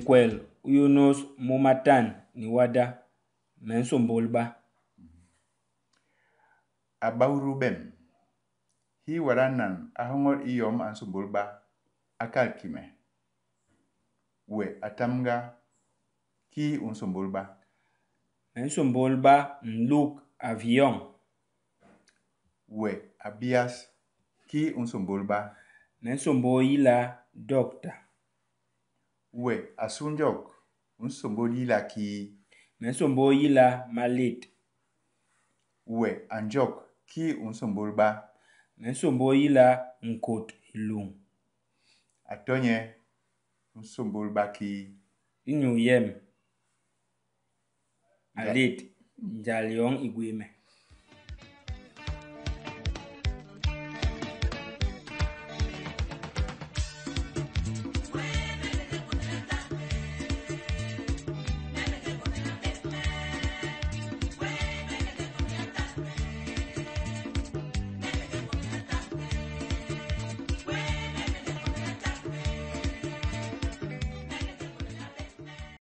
Nkwel uyonos momatan ni wada mensombolba. Abaurubem. Hi waranan ahongor iyom ansombolba akal kime. We atamga ki unsombolba. Mensombolba Sulûk avion. We abias ki unsombolba. Mensomboyila doctor. We asunjok unsombolila ki. Mensomboyila malit. We anjok ki unsombolba. Mensomboyila nkot ilung. Atonye unsombolba ki. Inyuyem alit Njàl yong igweme.